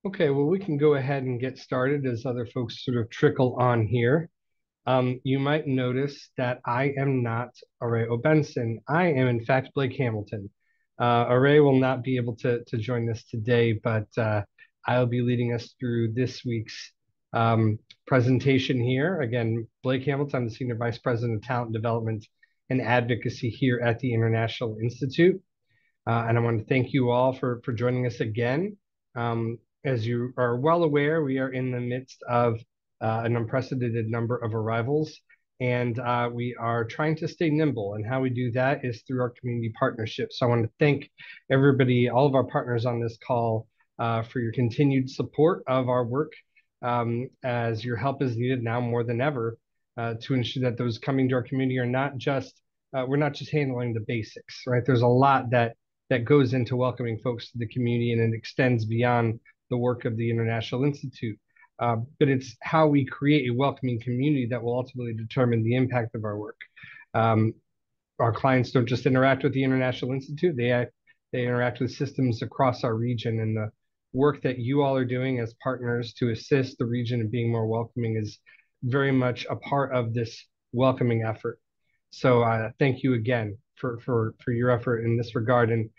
Okay, well, we can go ahead and get started as other folks sort of trickle on here. You might notice that I am not Array Benson. I am, in fact, Blake Hamilton. Array will not be able to join us today, but I'll be leading us through this week's presentation here. Again, Blake Hamilton, I'm the Senior Vice President of Talent Development and Advocacy here at the International Institute. And I want to thank you all for joining us again. As you are well aware, we are in the midst of an unprecedented number of arrivals, and we are trying to stay nimble. And how we do that is through our community partnerships. So I want to thank everybody, all of our partners on this call, for your continued support of our work, as your help is needed now more than ever to ensure that those coming to our community are not just we're not just handling the basics, right? There's a lot that goes into welcoming folks to the community, and it extends beyond the work of the International Institute. But it's how we create a welcoming community that will ultimately determine the impact of our work. Um, our clients don't just interact with the International Institute, they interact with systems across our region, and the work that you all are doing as partners to assist the region in being more welcoming is very much a part of this welcoming effort. So thank you again for your effort in this regard. And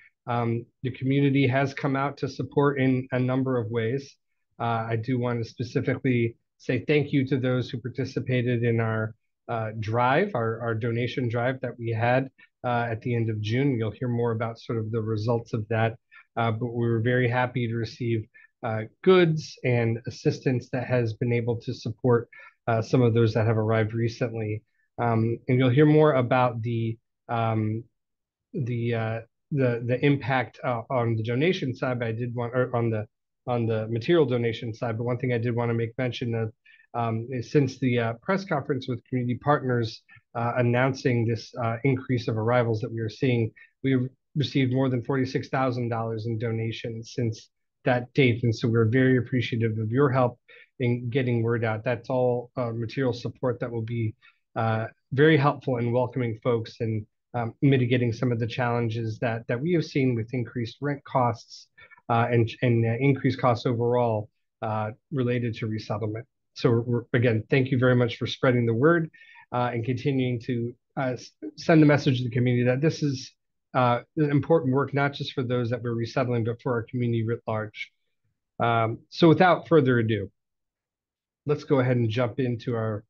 the community has come out to support in a number of ways. I do want to specifically say thank you to those who participated in our our donation drive that we had at the end of June. You'll hear more about sort of the results of that. But we were very happy to receive goods and assistance that has been able to support some of those that have arrived recently. And you'll hear more about um, the uh, the impact on the donation side, but I did want, or on the material donation side. But one thing I did want to make mention of is since the press conference with community partners announcing this increase of arrivals that we are seeing, we received more than $46,000 in donations since that date, and so we're very appreciative of your help in getting word out. That's all material support that will be very helpful in welcoming folks and mitigating some of the challenges that we have seen with increased rent costs and increased costs overall related to resettlement. So again, thank you very much for spreading the word and continuing to send the message to the community that this is important work, not just for those that we're resettling, but for our community writ large. So without further ado, let's go ahead and jump into our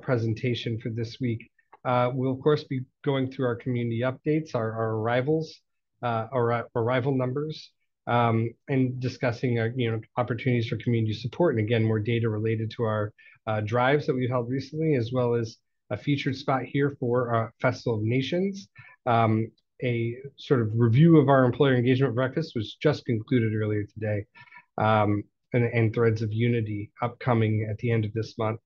presentation for this week. We'll, of course, be going through our community updates, our arrivals, our arrival numbers, and discussing opportunities for community support. And again, more data related to our drives that we've held recently, as well as a featured spot here for Festival of Nations. A sort of review of our employer engagement breakfast was just concluded earlier today. And Threads of Unity upcoming at the end of this month.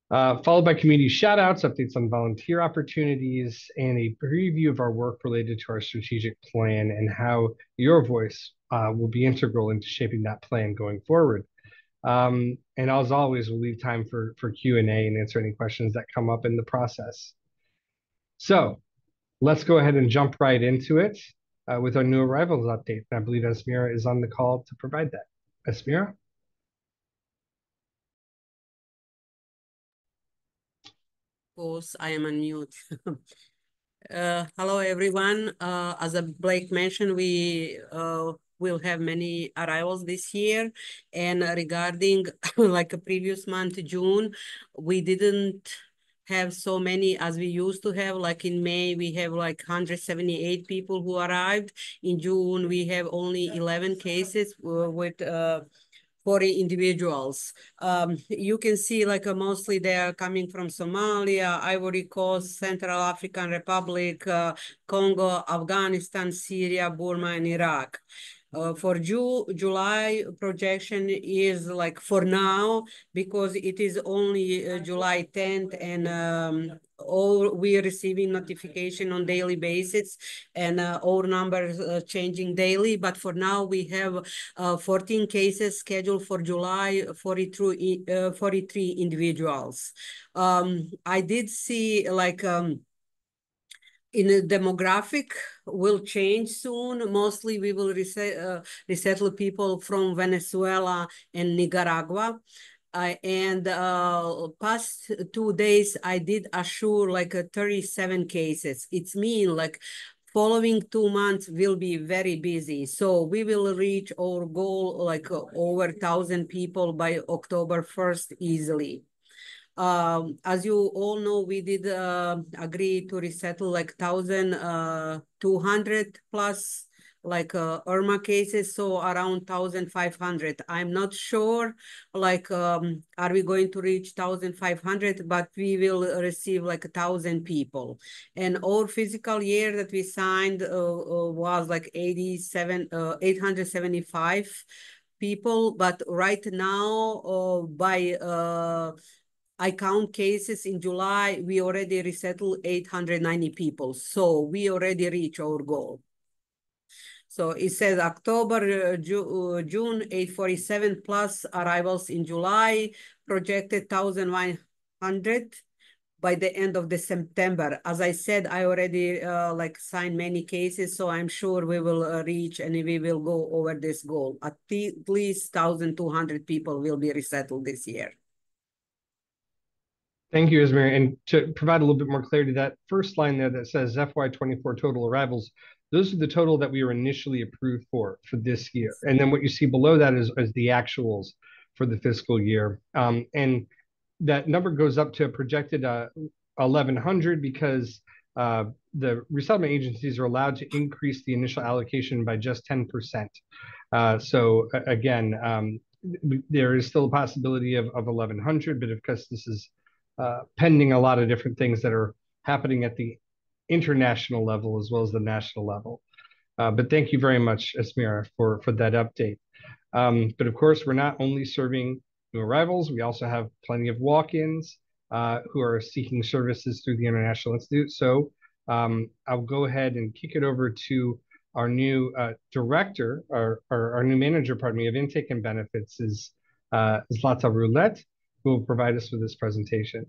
Followed by community shoutouts, updates on volunteer opportunities, and a preview of our work related to our strategic plan and how your voice will be integral into shaping that plan going forward. And as always, we'll leave time for Q&A and answer any questions that come up in the process. So let's go ahead and jump right into it with our new arrivals update. And I believe Esmira is on the call to provide that. Esmira? Course, I am on mute. Hello, everyone. As Blake mentioned, we will have many arrivals this year. And regarding like a previous month, June, we didn't have so many as we used to have. Like in May, we have like 178 people who arrived. In June, we have only 11 cases with 40 individuals. You can see like mostly they are coming from Somalia, Ivory Coast, Central African Republic, Congo, Afghanistan, Syria, Burma, and Iraq. For July projection is like for now, because it is only July 10th and all we are receiving notification on daily basis and our numbers changing daily. But for now we have 14 cases scheduled for July, 43 individuals. I did see like in a demographic will change soon. Mostly we will resettle people from Venezuela and Nicaragua. And past 2 days, I did assure like 37 cases. It's mean like following 2 months will be very busy. So we will reach our goal like over 1,000 people by October 1st easily. As you all know, we did agree to resettle like 1,200 plus like Irma cases, so around 1,500. I'm not sure, like, are we going to reach 1,500, but we will receive like 1,000 people. And our fiscal year that we signed was like 875 people, but right now, by I count cases in July, we already resettled 890 people. So we already reached our goal. So it says October, June, 847 plus arrivals in July, projected 1,100 by the end of the September. As I said, I already like signed many cases, so I'm sure we will reach and we will go over this goal. At least 1,200 people will be resettled this year. Thank you, Ismail. And to provide a little bit more clarity, that first line there that says FY24 total arrivals, those are the total that we were initially approved for this year. And then what you see below that is the actuals for the fiscal year. And that number goes up to a projected 1,100 because the resettlement agencies are allowed to increase the initial allocation by just 10%. So again, there is still a possibility of 1,100, but of course this is pending a lot of different things that are happening at the international level as well as the national level. But thank you very much, Esmira, for that update. But of course, we're not only serving new arrivals, we also have plenty of walk-ins who are seeking services through the International Institute. So I'll go ahead and kick it over to our new director, our new manager, pardon me, of intake and benefits is Zlata Roulette, who will provide us with this presentation.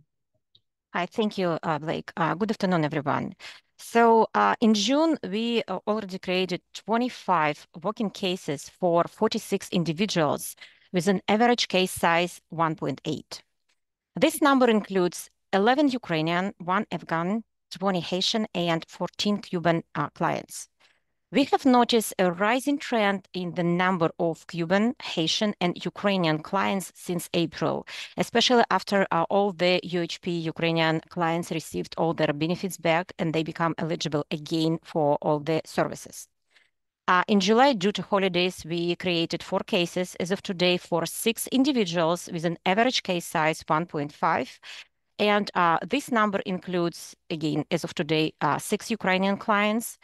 Hi, thank you, Blake. Good afternoon, everyone. So in June, we already created 25 walk-in cases for 46 individuals with an average case size 1.8. This number includes 11 Ukrainian, 1 Afghan, 20 Haitian, and 14 Cuban clients. We have noticed a rising trend in the number of Cuban, Haitian, and Ukrainian clients since April, especially after all the UHP Ukrainian clients received all their benefits back and they become eligible again for all the services. In July, due to holidays, we created 4 cases as of today for 6 individuals with an average case size 1.5. And this number includes, again, as of today, 6 Ukrainian clients.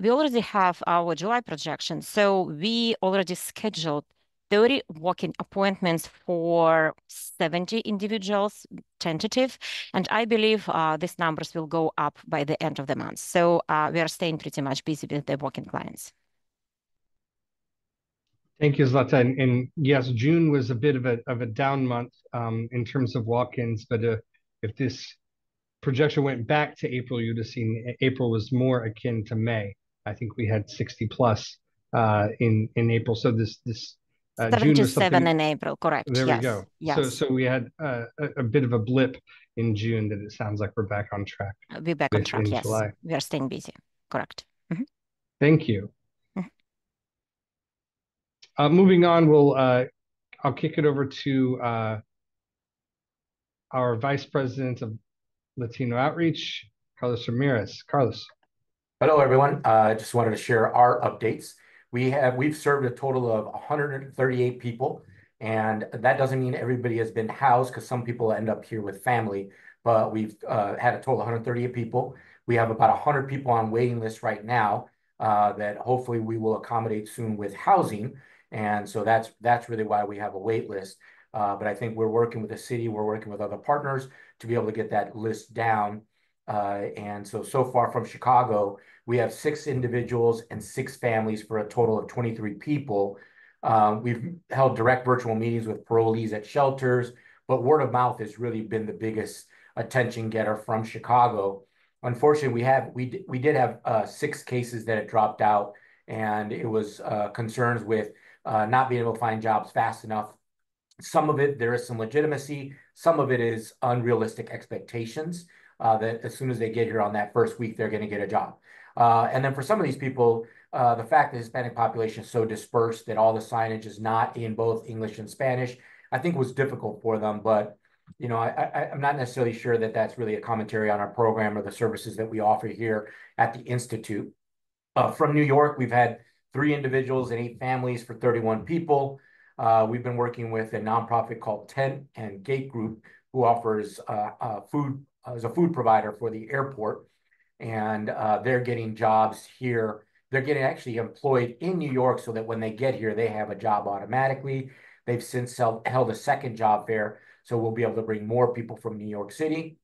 We already have our July projection, so we already scheduled 30 walk-in appointments for 70 individuals, tentative, and I believe these numbers will go up by the end of the month. So we are staying pretty much busy with the walk-in clients. Thank you, Zlata. And yes, June was a bit of a down month in terms of walk-ins, but if this projection went back to April, you'd have seen April was more akin to May. I think we had 60 plus in April. So this June was something. in April, correct? There yes. we go. Yes. So we had a bit of a blip in June that it sounds like we're back on track. We're back on track. Yes, July. We are staying busy. Correct. Mm-hmm. Thank you. Moving on, I'll kick it over to our Vice President of Latino Outreach, Carlos Ramirez. Carlos. Hello, everyone. I just wanted to share our updates. We've served a total of 138 people, and that doesn't mean everybody has been housed because some people end up here with family, but we've had a total of 138 people. We have about 100 people on waiting list right now that hopefully we will accommodate soon with housing. And so that's really why we have a wait list. But I think we're working with the city, we're working with other partners to be able to get that list down. And so far from Chicago, we have 6 individuals and 6 families for a total of 23 people. We've held direct virtual meetings with parolees at shelters, but word of mouth has really been the biggest attention getter from Chicago. Unfortunately, we did have 6 cases that had dropped out, and it was concerns with not being able to find jobs fast enough. Some of it, there is some legitimacy. Some of it is unrealistic expectations that as soon as they get here on that first week, they're going to get a job. And then for some of these people, the fact that the Hispanic population is so dispersed that all the signage is not in both English and Spanish, I think was difficult for them. But I'm not necessarily sure that that's really a commentary on our program or the services that we offer here at the Institute. From New York, we've had 3 individuals and 8 families for 31 people. We've been working with a nonprofit called Tent and Gate Group, who offers food as a food provider for the airport. And they're getting jobs here. They're getting actually employed in New York so that when they get here, they have a job automatically. They've since held a second job fair, so we'll be able to bring more people from New York City.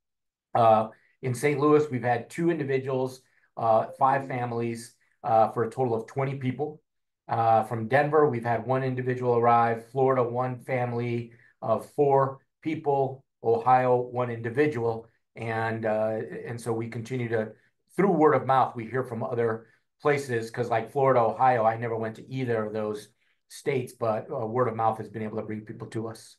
In St. Louis, we've had 2 individuals, 5 families, for a total of 20 people. From Denver, we've had 1 individual arrive. Florida, 1 family of 4 people. Ohio, 1 individual. And so we continue to, through word of mouth, we hear from other places, because like Florida, Ohio, I never went to either of those states, but word of mouth has been able to bring people to us.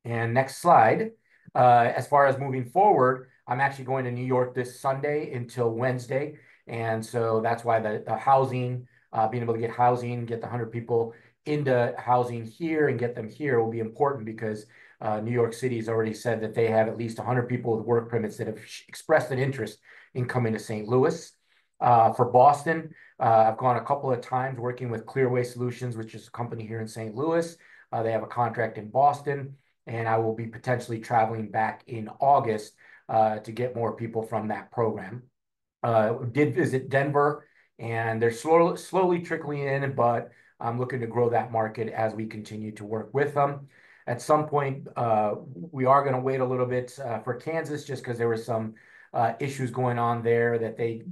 And next slide. As far as moving forward, I'm actually going to New York this Sunday until Wednesday. And so that's why the housing, being able to get housing, get the 100 people into housing here and get them here will be important, because New York City has already said that they have at least 100 people with work permits that have expressed an interest in coming to St. Louis. For Boston, I've gone a couple of times working with Clearway Solutions, which is a company here in St. Louis. They have a contract in Boston, and I will be potentially traveling back in August to get more people from that program. Did visit Denver, and they're slowly trickling in, but I'm looking to grow that market as we continue to work with them. At some point, we are going to wait a little bit for Kansas, just because there were some issues going on there that they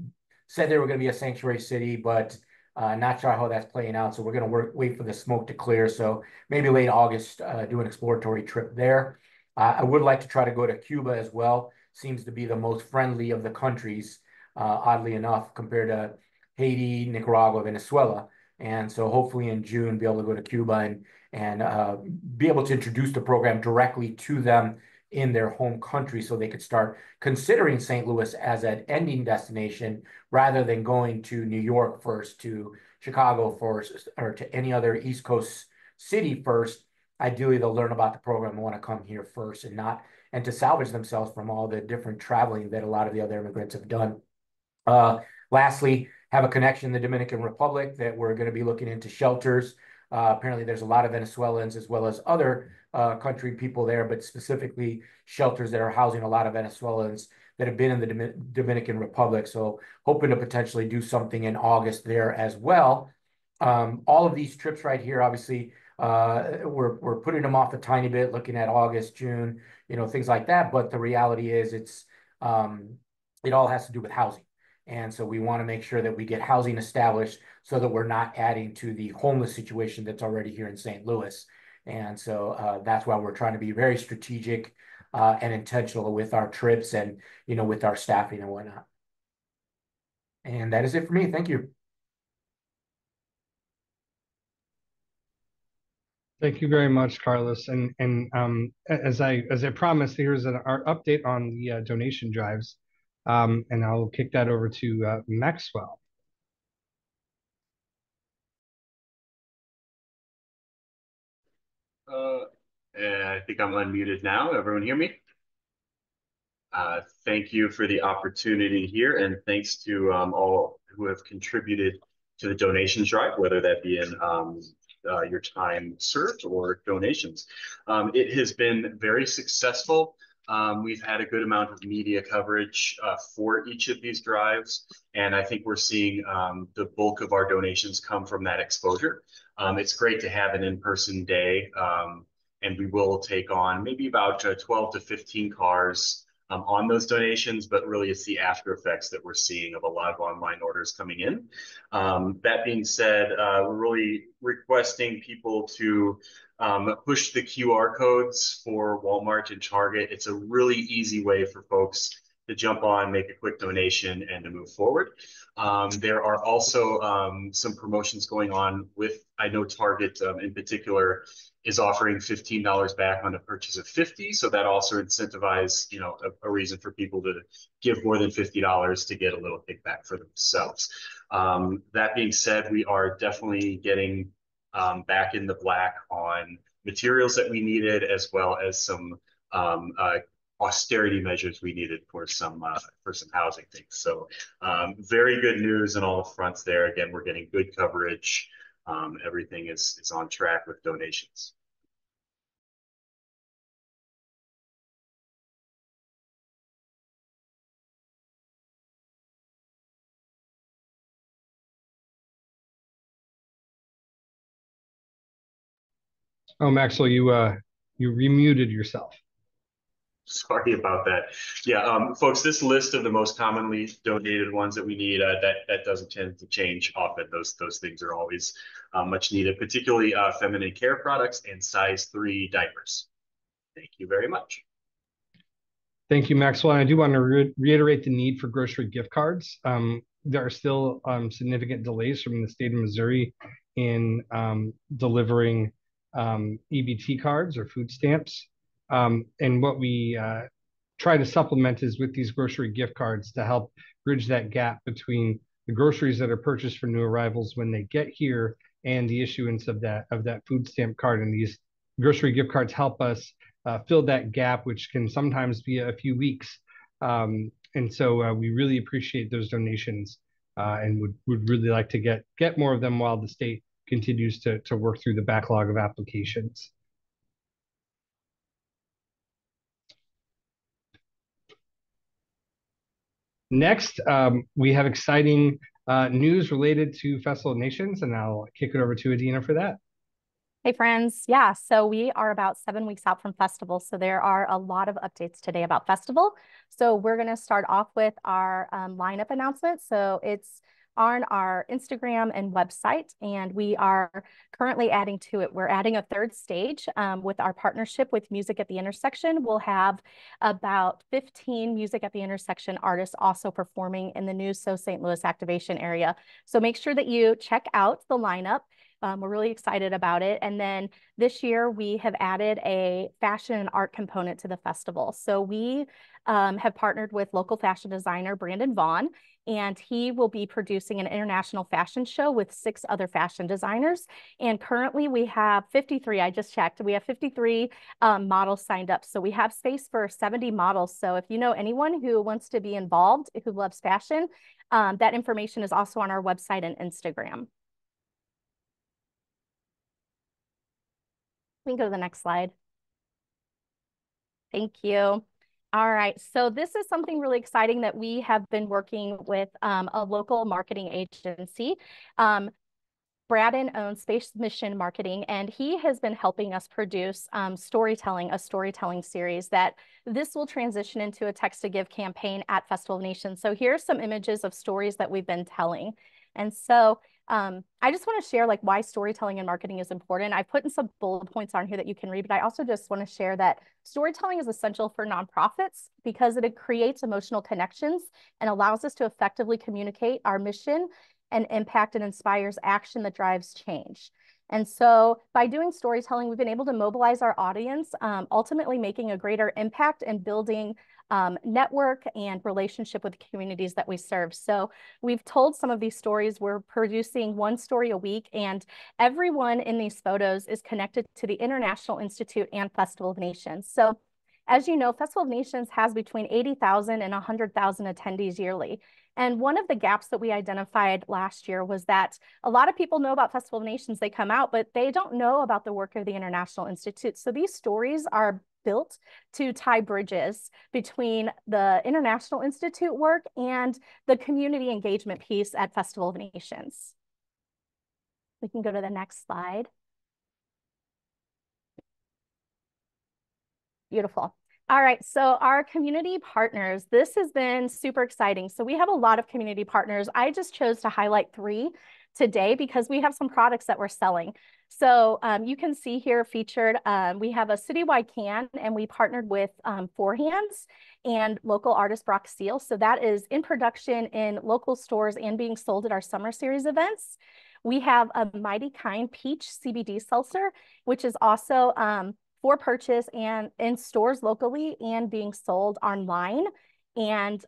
said they were going to be a sanctuary city, but not sure how that's playing out. So we're going to wait for the smoke to clear. So maybe late August, do an exploratory trip there. I would like to try to go to Cuba as well. Seems to be the most friendly of the countries, oddly enough, compared to Haiti, Nicaragua, Venezuela. And so hopefully in June, be able to go to Cuba and be able to introduce the program directly to them in their home country, so they could start considering St. Louis as an ending destination rather than going to New York first, to Chicago first, or to any other East Coast city first. Ideally, they'll learn about the program and want to come here first, and to salvage themselves from all the different traveling that a lot of the other immigrants have done. Lastly, have a connection in the Dominican Republic that we're going to be looking into shelters. Apparently, there's a lot of Venezuelans as well as other country people there, but specifically shelters that are housing a lot of Venezuelans that have been in the Dominican Republic. So hoping to potentially do something in August there as well. All of these trips right here, obviously, we're putting them off a tiny bit, looking at August, June, things like that. But the reality is it all has to do with housing. And so we want to make sure that we get housing established so that we're not adding to the homeless situation that's already here in St. Louis. And so that's why we're trying to be very strategic and intentional with our trips and, with our staffing and whatnot. And that is it for me. Thank you. Thank you very much, Carlos. And as I promised, here's our update on the donation drives, and I'll kick that over to Maxwell. I think I'm unmuted now. Everyone hear me? Thank you for the opportunity here, and thanks to all who have contributed to the donations drive, whether that be in your time served or donations. It has been very successful. We've had a good amount of media coverage for each of these drives, and I think we're seeing the bulk of our donations come from that exposure. It's great to have an in-person day, and we will take on maybe about 12 to 15 cars on those donations, but really it's the after effects that we're seeing of a lot of online orders coming in. That being said, we're really requesting people to push the QR codes for Walmart and Target. It's a really easy way for folks to jump on, make a quick donation, and to move forward. There are also some promotions going on with, I know Target in particular is offering $15 back on a purchase of 50. So that also incentivizes, you know, a reason for people to give more than $50 to get a little kickback for themselves. That being said, we are definitely getting back in the black on materials that we needed, as well as some austerity measures we needed for some housing things. So very good news on all the fronts there. Again, we're getting good coverage. Everything is on track with donations. Oh, Maxwell, you remuted yourself. Sorry about that. Yeah, folks, this list of the most commonly donated ones that we need, that doesn't tend to change often. Those things are always much needed, particularly feminine care products and size 3 diapers. Thank you very much. Thank you, Maxwell. And I do want to reiterate the need for grocery gift cards. There are still significant delays from the state of Missouri in delivering EBT cards or food stamps. And what we try to supplement is with these grocery gift cards to help bridge that gap between the groceries that are purchased for new arrivals when they get here and the issuance of that food stamp card. And these grocery gift cards help us fill that gap, which can sometimes be a few weeks. And so we really appreciate those donations and would really like to get more of them while the state continues to work through the backlog of applications. Next, we have exciting news related to Festival of Nations, and I'll kick it over to Adina for that. Hey friends, yeah, so we are about 7 weeks out from Festival, so there are a lot of updates today about Festival. So we're going to start off with our lineup announcement. So it's on our Instagram and website, and we are currently adding to it. We're adding a 3rd stage with our partnership with Music at the Intersection. We'll have about 15 Music at the Intersection artists also performing in the new So St. Louis activation area. So make sure that you check out the lineup. We're really excited about it. And then this year we have added a fashion and art component to the festival. So we have partnered with local fashion designer Brandon Vaughn, and he will be producing an international fashion show with 6 other fashion designers. And currently we have 53, I just checked, we have 53 models signed up. So we have space for 70 models. So if you know anyone who wants to be involved, who loves fashion, that information is also on our website and Instagram. We can go to the next slide. Thank you. All right, so this is something really exciting that we have been working with a local marketing agency. Braden owns Space Mission Marketing, and he has been helping us produce a storytelling series that this will transition into a text to give campaign at Festival of Nations. So here's some images of stories that we've been telling. And so I just want to share like why storytelling and marketing is important. I put in some bullet points on here that you can read, but I also just want to share that storytelling is essential for nonprofits because it creates emotional connections and allows us to effectively communicate our mission and impact and inspires action that drives change. And so by doing storytelling, we've been able to mobilize our audience, ultimately making a greater impact and building network and relationship with the communities that we serve. So we've told some of these stories. We're producing 1 story a week, and everyone in these photos is connected to the International Institute and Festival of Nations. So as you know, Festival of Nations has between 80,000 and 100,000 attendees yearly. And one of the gaps that we identified last year was that a lot of people know about Festival of Nations, they come out, but they don't know about the work of the International Institute. So these stories are built to tie bridges between the International Institute work and the community engagement piece at Festival of Nations. We can go to the next slide. Beautiful. All right, so our community partners, this has been super exciting. So we have a lot of community partners. I just chose to highlight 3 today because we have some products that we're selling. So you can see here featured, we have a citywide can, and we partnered with Four Hands and local artist Brock Steele. So that is in production in local stores and being sold at our summer series events. We have a Mighty Kind Peach CBD seltzer, which is also for purchase and in stores locally and being sold online and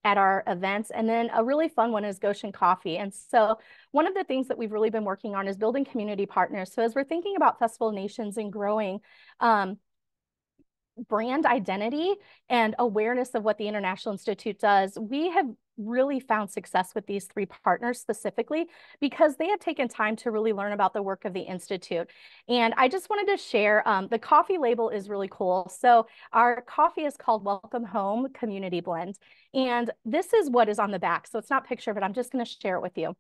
at our events. And then a really fun one is Goshen Coffee. And so one of the things that we've really been working on is building community partners. So as we're thinking about Festival of Nations and growing brand identity and awareness of what the International Institute does, we have really found success with these three partners specifically because they have taken time to really learn about the work of the Institute. And I just wanted to share, the coffee label is really cool. So our coffee is called Welcome Home Community Blend. And this is what is on the back. So it's not picture, but I'm just going to share it with you.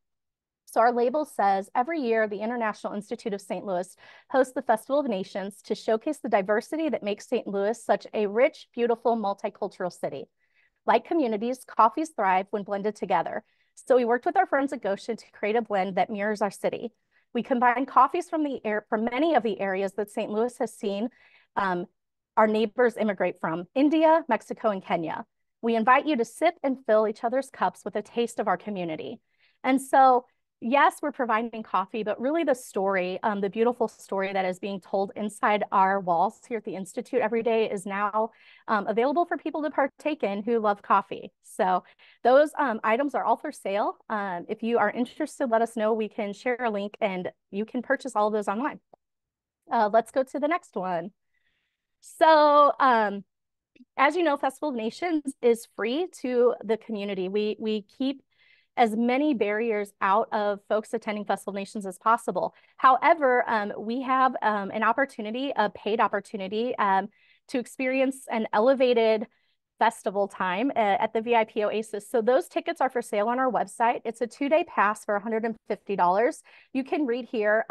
So our label says, every year, the International Institute of St. Louis hosts the Festival of Nations to showcase the diversity that makes St. Louis such a rich, beautiful, multicultural city. Like communities, coffees thrive when blended together. So we worked with our friends at Goshen to create a blend that mirrors our city. We combine coffees from many of the areas that St. Louis has seen our neighbors immigrate from: India, Mexico, and Kenya. We invite you to sip and fill each other's cups with a taste of our community. And so, yes, we're providing coffee, but really the story, the beautiful story that is being told inside our walls here at the Institute every day is now available for people to partake in who love coffee. So those items are all for sale. If you are interested, let us know. We can share a link and you can purchase all of those online. Let's go to the next one. So as you know, Festival of Nations is free to the community. We keep as many barriers out of folks attending Festival of Nations as possible. However, we have an opportunity, a paid opportunity, to experience an elevated festival time at the VIP Oasis. So those tickets are for sale on our website. It's a 2-day pass for $150. You can read here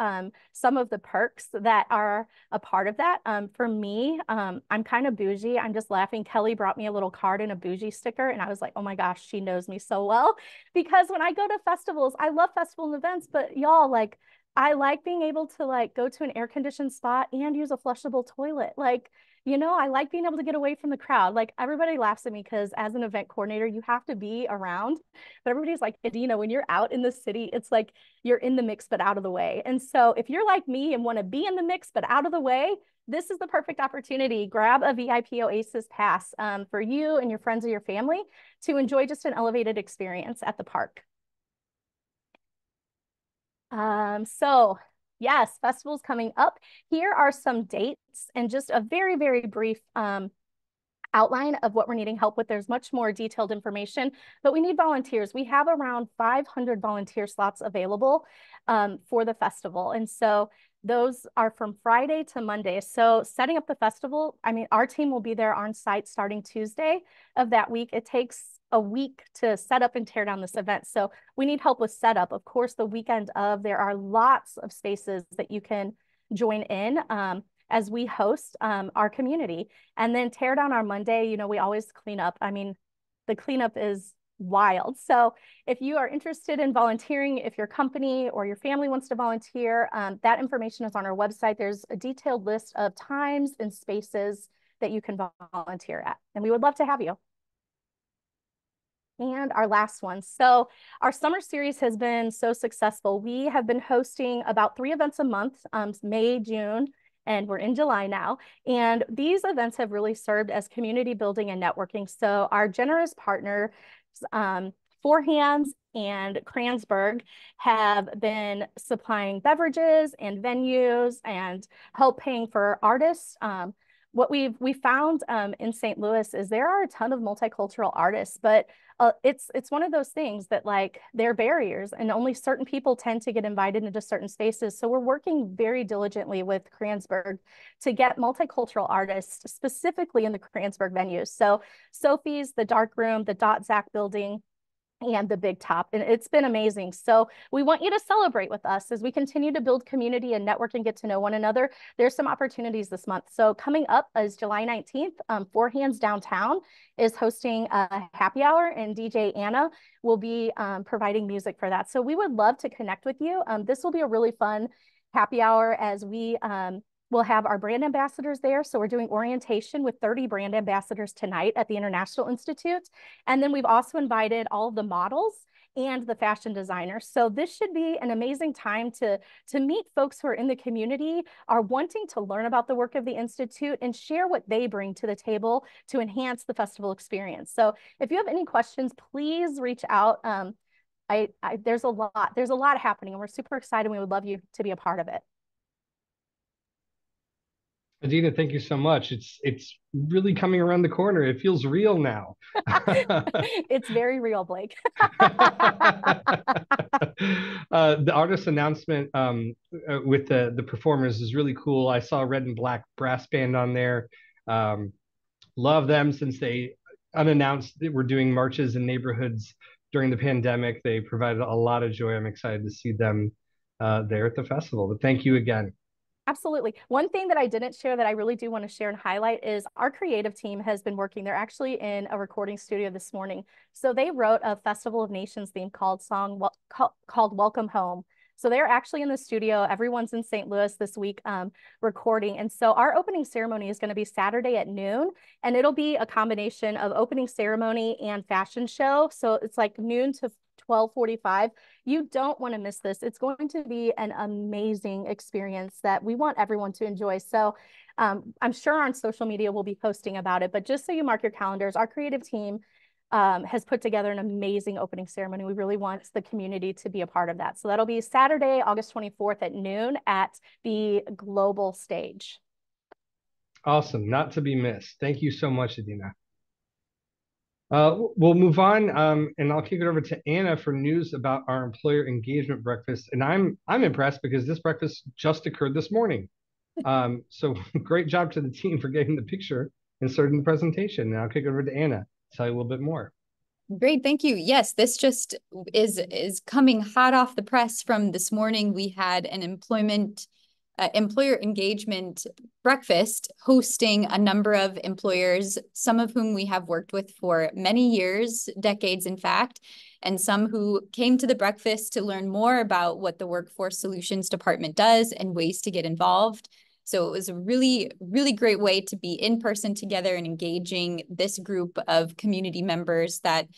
some of the perks that are a part of that. For me, I'm kind of bougie. I'm just laughing. Kelly brought me a little card and a bougie sticker, and I was like, oh my gosh, she knows me so well. Because when I go to festivals, I love festival events, but y'all, like, I like being able to like go to an air-conditioned spot and use a flushable toilet. Like, you know, I like being able to get away from the crowd. Like, everybody laughs at me because as an event coordinator, you have to be around. But everybody's like, Adina, when you're out in the city, it's like you're in the mix, but out of the way. And so if you're like me and want to be in the mix, but out of the way, this is the perfect opportunity. Grab a VIP Oasis pass for you and your friends or your family to enjoy just an elevated experience at the park. So yes, festivals coming up. Here are some dates and just a very, very brief outline of what we're needing help with. There's much more detailed information, but we need volunteers. We have around 500 volunteer slots available for the festival. And so those are from Friday to Monday. So setting up the festival, I mean, our team will be there on site starting Tuesday of that week. It takes a week to set up and tear down this event. So we need help with setup. Of course, the weekend of, there are lots of spaces that you can join in as we host our community. And then tear down our Monday, you know, we always clean up. I mean, the cleanup is wild. So if you are interested in volunteering, if your company or your family wants to volunteer, that information is on our website. There's a detailed list of times and spaces that you can volunteer at, and we would love to have you. And our last one. So our summer series has been so successful. We have been hosting about 3 events a month, May, June, and we're in July now. And these events have really served as community building and networking. So our generous partners, Four Hands and Kranzberg, have been supplying beverages and venues and help paying for artists. What we found in St. Louis is there are a ton of multicultural artists, but it's one of those things that, like, there are barriers and only certain people tend to get invited into certain spaces. So we're working very diligently with Kranzberg to get multicultural artists specifically in the Kranzberg venues. So Sophie's, the Dark Room, the Dot Zack building, and the Big Top. And it's been amazing. So we want you to celebrate with us as we continue to build community and network and get to know one another. There's some opportunities this month. So coming up is July 19th, Four Hands Downtown is hosting a happy hour, and DJ Anna will be providing music for that. So we would love to connect with you. This will be a really fun happy hour as we we'll have our brand ambassadors there. So we're doing orientation with 30 brand ambassadors tonight at the International Institute. And then we've also invited all of the models and the fashion designers. So this should be an amazing time to meet folks who are in the community, are wanting to learn about the work of the Institute and share what they bring to the table to enhance the festival experience. So if you have any questions, please reach out. There's a lot happening, and we're super excited. We would love you to be a part of it. Adina, thank you so much. It's really coming around the corner. It feels real now. It's very real, Blake. The artist announcement with the performers is really cool. I saw a red and black brass band on there. Love them since they unannounced that we're doing marches in neighborhoods during the pandemic. They provided a lot of joy. I'm excited to see them there at the festival. But thank you again. Absolutely. One thing that I didn't share that I really do want to share and highlight is our creative team has been working. They're actually in a recording studio this morning. So they wrote a Festival of Nations theme called Welcome Home. So they're actually in the studio. Everyone's in St. Louis this week recording. And so our opening ceremony is going to be Saturday at noon, and it'll be a combination of opening ceremony and fashion show. So it's like noon to 12:45. You don't want to miss this. It's going to be an amazing experience that we want everyone to enjoy. So I'm sure on social media we'll be posting about it, but just so you mark your calendars, our creative team has put together an amazing opening ceremony. We really want the community to be a part of that. So that'll be Saturday, August 24th at noon at the global stage. Awesome. Not to be missed. Thank you so much, Adina. We'll move on, and I'll kick it over to Anna for news about our employer engagement breakfast. And I'm impressed because this breakfast just occurred this morning. So great job to the team for getting the picture and starting the presentation. Now I'll kick it over to Anna to tell you a little bit more. Great, thank you. Yes, this just is coming hot off the press from this morning. We had an employer engagement breakfast hosting a number of employers, some of whom we have worked with for many years, decades in fact, and some who came to the breakfast to learn more about what the Workforce Solutions Department does and ways to get involved. So it was a really, really great way to be in person together and engaging this group of community members that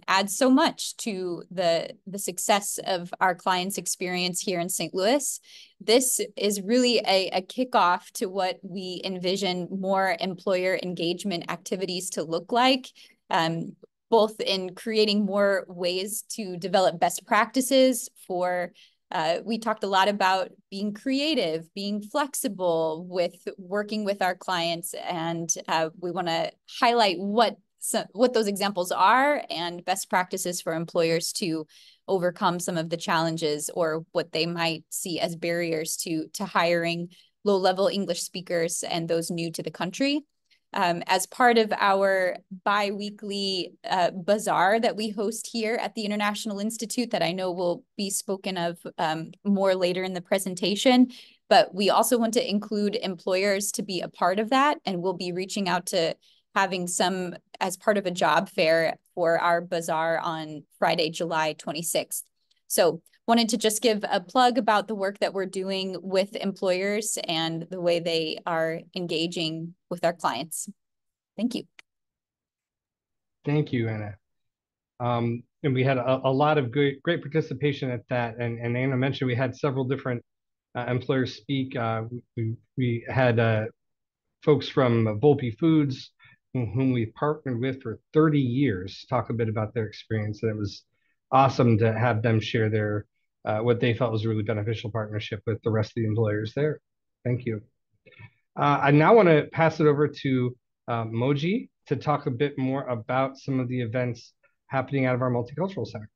adds so much to the success of our clients' experience here in St. Louis. This is really a kickoff to what we envision more employer engagement activities to look like, both in creating more ways to develop best practices for we talked a lot about being creative, being flexible with working with our clients, and we want to highlight what those examples are and best practices for employers to overcome some of the challenges or what they might see as barriers to hiring low-level English speakers and those new to the country. As part of our bi-weekly bazaar that we host here at the International Institute that I know will be spoken of more later in the presentation, but we also want to include employers to be a part of that, and we'll be reaching out to having some as part of a job fair for our bazaar on Friday, July 26th. So wanted to just give a plug about the work that we're doing with employers and the way they are engaging with our clients. Thank you. Thank you, Anna. And we had a lot of great participation at that. And Anna mentioned we had several different employers speak. We had folks from Volpe Foods, whom we've partnered with for 30 years, talk a bit about their experience. And it was awesome to have them share their what they felt was a really beneficial partnership with the rest of the employers there. Thank you. I now want to pass it over to Moji to talk a bit more about some of the events happening out of our Multicultural Center.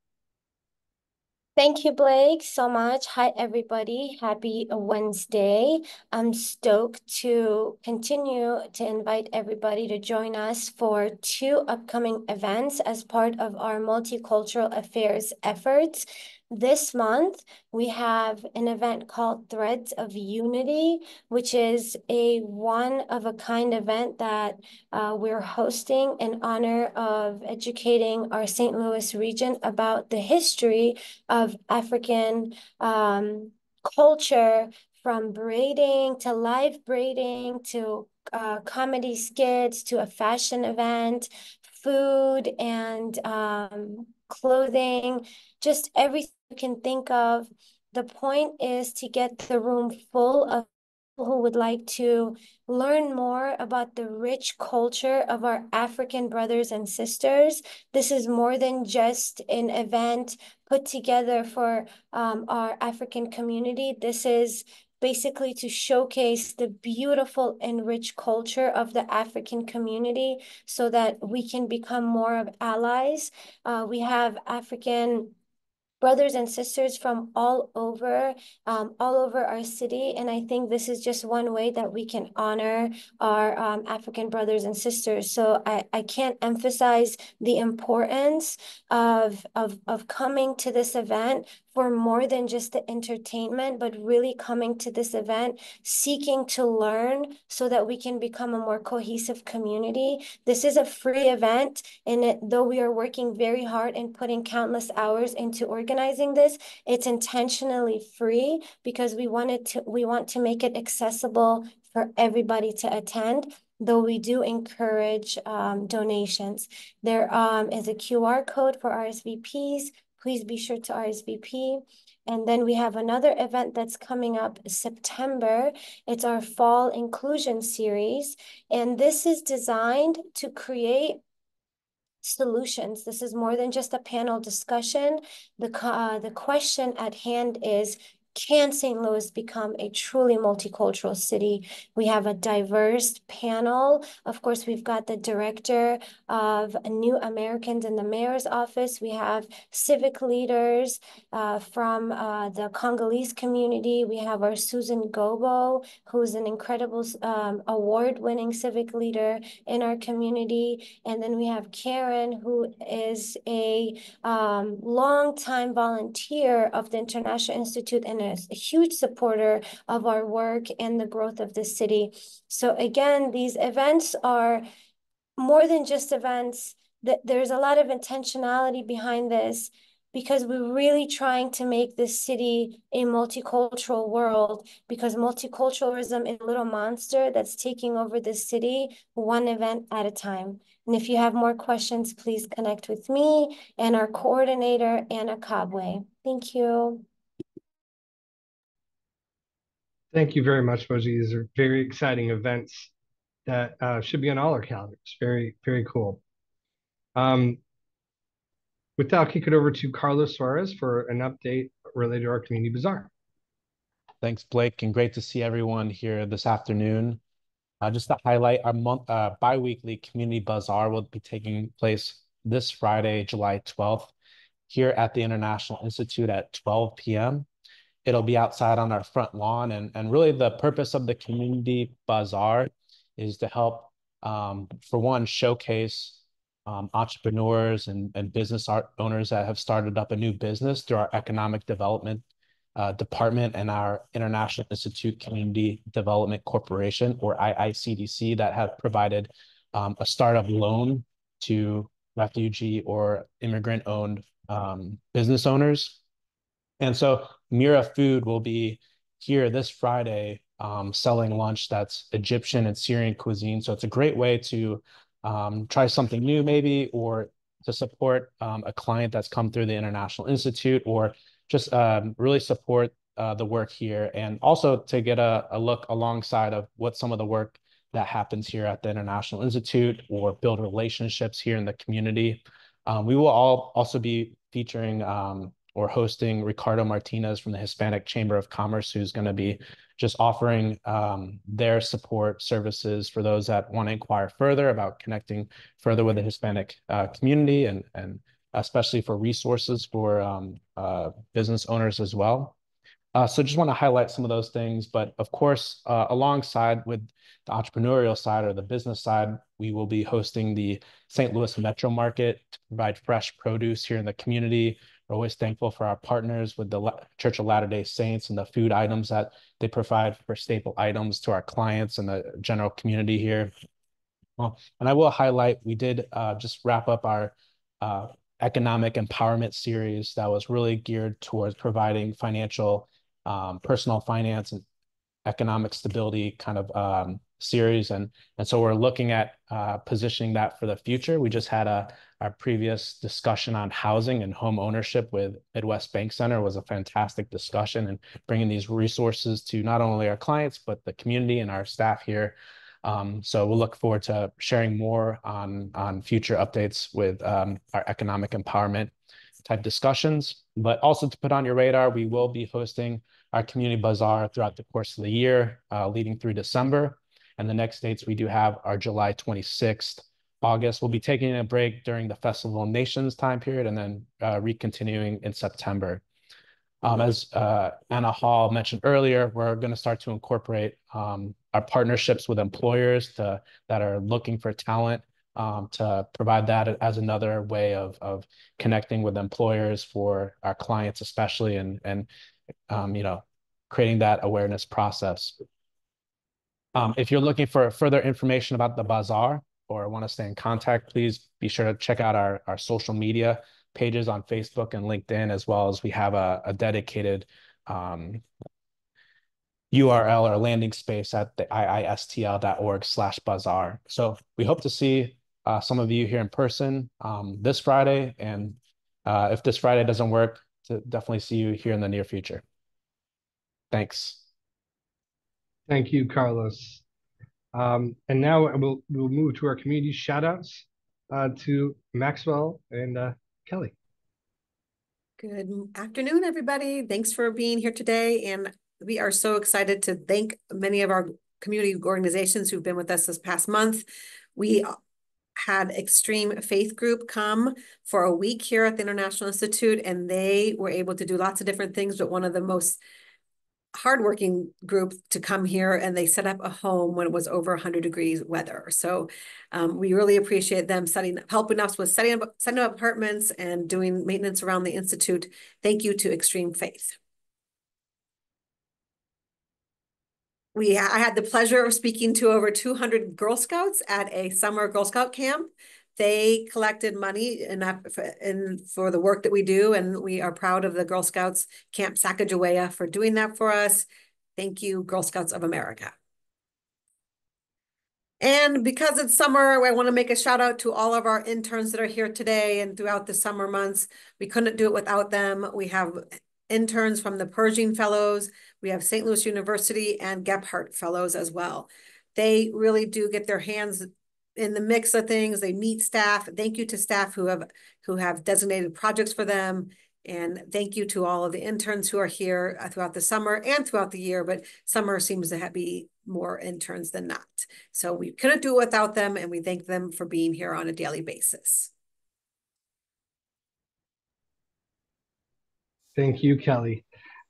Thank you, Blake, so much. Hi, everybody. Happy Wednesday. I'm stoked to continue to invite everybody to join us for 2 upcoming events as part of our multicultural affairs efforts. This month, we have an event called Threads of Unity, which is a one-of-a-kind event that we're hosting in honor of educating our St. Louis region about the history of African culture, from braiding to live braiding to comedy skits to a fashion event, food and clothing, just everything you can think of. The point is to get the room full of people who would like to learn more about the rich culture of our African brothers and sisters. This is more than just an event put together for our African community. This is basically to showcase the beautiful and rich culture of the African community so that we can become more of allies. We have African brothers and sisters from all over our city. And I think this is just one way that we can honor our African brothers and sisters. So I can't emphasize the importance of coming to this event for more than just the entertainment, but really coming to this event, seeking to learn so that we can become a more cohesive community. This is a free event, and though we are working very hard and putting countless hours into organizing this, it's intentionally free because we want to make it accessible for everybody to attend, though we do encourage donations. There is a QR code for RSVPs. Please be sure to RSVP. And then we have another event that's coming up September. It's our Fall Inclusion Series. And this is designed to create solutions. This is more than just a panel discussion. The question at hand is, can St. Louis become a truly multicultural city? We have a diverse panel. Of course, we've got the director of New Americans in the mayor's office. We have civic leaders from the Congolese community. We have our Susan Gobo, who's an incredible award-winning civic leader in our community. And then we have Karen, who is a longtime volunteer of the International Institute and a huge supporter of our work and the growth of the city. So again, these events are more than just events. There's a lot of intentionality behind this because we're really trying to make this city a multicultural world, because multiculturalism is a little monster that's taking over this city one event at a time. And if you have more questions, please connect with me and our coordinator, Anna Cobway. Thank you. Thank you very much, Moji. These are very exciting events that should be on all our calendars. Very, very cool. With that, I'll kick it over to Carlos Suarez for an update related to our community bazaar. Thanks, Blake, and great to see everyone here this afternoon. Just to highlight, our bi-weekly community bazaar will be taking place this Friday, July 12th, here at the International Institute at 12 p.m. It'll be outside on our front lawn, and really the purpose of the community bazaar is to help, for one, showcase entrepreneurs and business owners that have started up a new business through our economic development department and our International Institute Community Development Corporation, or IICDC, that have provided a startup loan to refugee or immigrant-owned business owners. And so Mira Food will be here this Friday selling lunch that's Egyptian and Syrian cuisine. So it's a great way to try something new maybe, or to support a client that's come through the International Institute, or just really support the work here, and also to get a look alongside of what some of the work that happens here at the International Institute, or build relationships here in the community. We will also be featuring or hosting Ricardo Martinez from the Hispanic Chamber of Commerce, who's going to be just offering their support services for those that want to inquire further about connecting further with the Hispanic community, and especially for resources for business owners as well. So just want to highlight some of those things. But of course, alongside with the entrepreneurial side or the business side, we will be hosting the St. Louis Metro Market to provide fresh produce here in the community. We're always thankful for our partners with the Church of Latter-day Saints and the food items that they provide for staple items to our clients and the general community here. Well, and I will highlight, we did just wrap up our economic empowerment series that was really geared towards providing financial personal finance and economic stability kind of series, and so we're looking at positioning that for the future. We just had our previous discussion on housing and home ownership with Midwest Bank Center was a fantastic discussion, and bringing these resources to not only our clients but the community and our staff here. So we'll look forward to sharing more on future updates with our economic empowerment type discussions. But also to put on your radar, we will be hosting our community bazaar throughout the course of the year, leading through December. And the next dates we do have are July 26th, August. We'll be taking a break during the Festival of Nations time period and then recontinuing in September. As Anna Hall mentioned earlier, we're going to start to incorporate our partnerships with employers that are looking for talent, to provide that as another way of connecting with employers for our clients, especially, and creating that awareness process. If you're looking for further information about the bazaar or want to stay in contact, please be sure to check out our social media pages on Facebook and LinkedIn, as well as we have a dedicated URL or landing space at the iistl.org/bazaar. So we hope to see some of you here in person this Friday. And if this Friday doesn't work, to definitely see you here in the near future. Thanks. Thank you, Carlos. And now we'll move to our community shout outs to Maxwell and Kelly. Good afternoon, everybody. Thanks for being here today. And we are so excited to thank many of our community organizations who've been with us this past month. We had Extreme Faith Group come for a week here at the International Institute, and they were able to do lots of different things, but one of the most hardworking group to come here, and they set up a home when it was over 100 degrees weather. So we really appreciate them helping us with setting up apartments and doing maintenance around the Institute. Thank you to Extreme Faith. I had the pleasure of speaking to over 200 Girl Scouts at a summer Girl Scout camp. They collected money for the work that we do, and we are proud of the Girl Scouts Camp Sacagawea for doing that for us. Thank you, Girl Scouts of America. And because it's summer, I want to make a shout out to all of our interns that are here today and throughout the summer months. We couldn't do it without them. We have interns from the Pershing Fellows. We have St. Louis University and Gephardt Fellows as well. They really do get their hands in the mix of things. They meet staff. Thank you to staff who have designated projects for them. And thank you to all of the interns who are here throughout the summer and throughout the year, but summer seems to be more interns than not. So we couldn't do it without them, and we thank them for being here on a daily basis. Thank you, Kelly.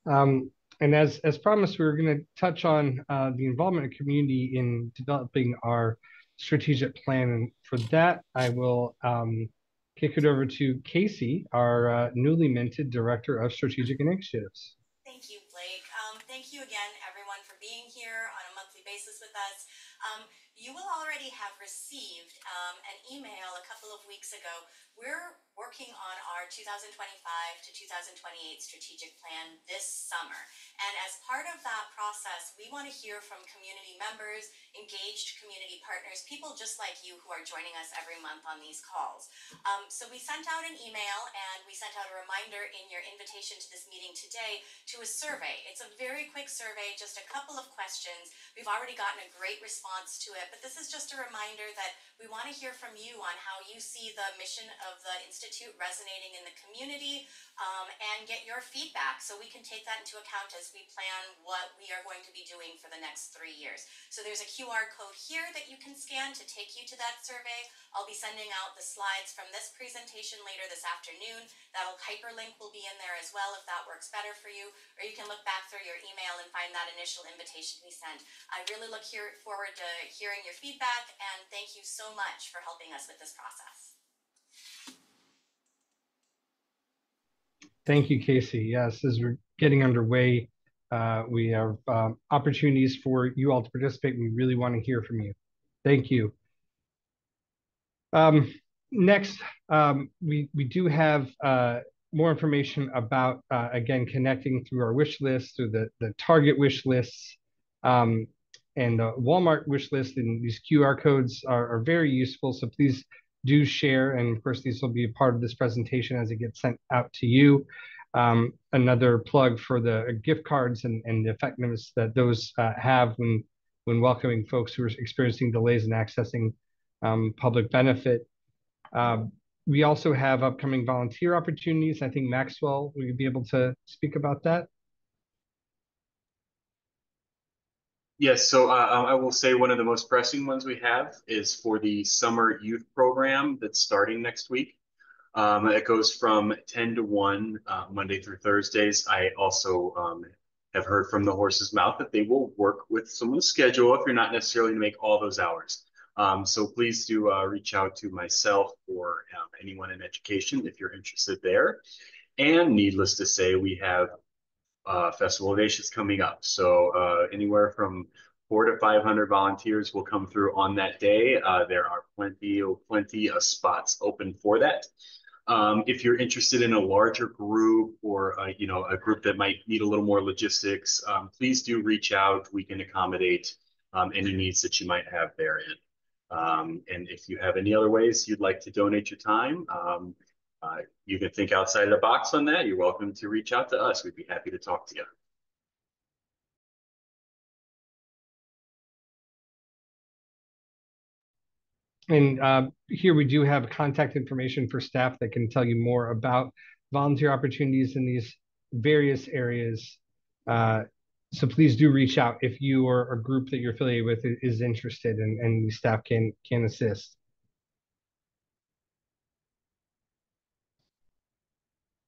And as promised, we were going to touch on the involvement of community in developing our strategic plan. And for that, I will kick it over to Casey, our newly minted Director of Strategic Initiatives. Thank you, Blake. Thank you again, everyone, for being here on a monthly basis with us. You will already have received an email a couple of weeks ago. We're working on our 2025 to 2028 strategic plan this summer. And as part of that process, we want to hear from community members, engaged community partners, people just like you who are joining us every month on these calls. So we sent out an email and we sent out a reminder in your invitation to this meeting today to a survey. It's a very quick survey, just a couple of questions. We've already gotten a great response to it, but this is just a reminder that we want to hear from you on how you see the mission of the Institute resonating in the community, and get your feedback so we can take that into account as we plan what we are going to be doing for the next 3 years. So there's a QR code here that you can scan to take you to that survey. I'll be sending out the slides from this presentation later this afternoon. That'll hyperlink will be in there as well if that works better for you, or you can look back through your email and find that initial invitation we sent. I really look forward to hearing your feedback, and thank you so much for helping us with this process. Thank you, Casey. Yes, as we're getting underway, we have opportunities for you all to participate. We really want to hear from you. Thank you. Next, we do have more information about, again, connecting through our wish list, through the Target wish lists, and the Walmart wish list, and these QR codes are very useful. So please do share. And of course, these will be a part of this presentation as it gets sent out to you. Another plug for the gift cards and the effectiveness that those have when welcoming folks who are experiencing delays in accessing public benefit. We also have upcoming volunteer opportunities. I think Maxwell, will you be able to speak about that? Yes, so I will say one of the most pressing ones we have is for the summer youth program that's starting next week. It goes from 10 to 1, Monday through Thursdays. I also have heard from the horse's mouth that they will work with someone's schedule if you're not necessarily to make all those hours. So please do reach out to myself or anyone in education if you're interested there. And needless to say, we have Festival of Nations coming up. So anywhere from 400 to 500 volunteers will come through on that day. There are plenty of spots open for that. If you're interested in a larger group or a group that might need a little more logistics, please do reach out. We can accommodate any needs that you might have therein. And if you have any other ways you'd like to donate your time, you can think outside of the box on that. You're welcome to reach out to us. We'd be happy to talk to you. And here we do have contact information for staff that can tell you more about volunteer opportunities in these various areas. So please do reach out if you or a group that you're affiliated with is interested, and the staff can assist.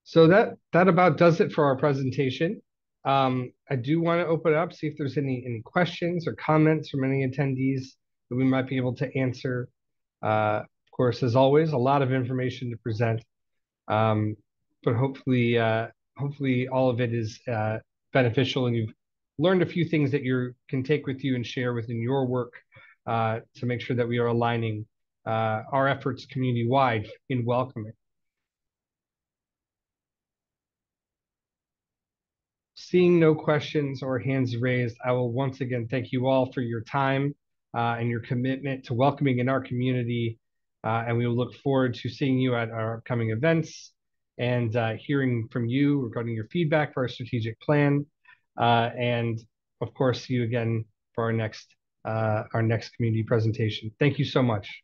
So that about does it for our presentation. I do want to open it up, see if there's any questions or comments from any attendees that we might be able to answer. Of course, as always, a lot of information to present, but hopefully all of it is beneficial, and you've learned a few things that you can take with you and share within your work to make sure that we are aligning our efforts community-wide in welcoming. Seeing no questions or hands raised, I will once again thank you all for your time and your commitment to welcoming in our community. And we will look forward to seeing you at our upcoming events and hearing from you regarding your feedback for our strategic plan. And of course, see you again for our next community presentation. Thank you so much.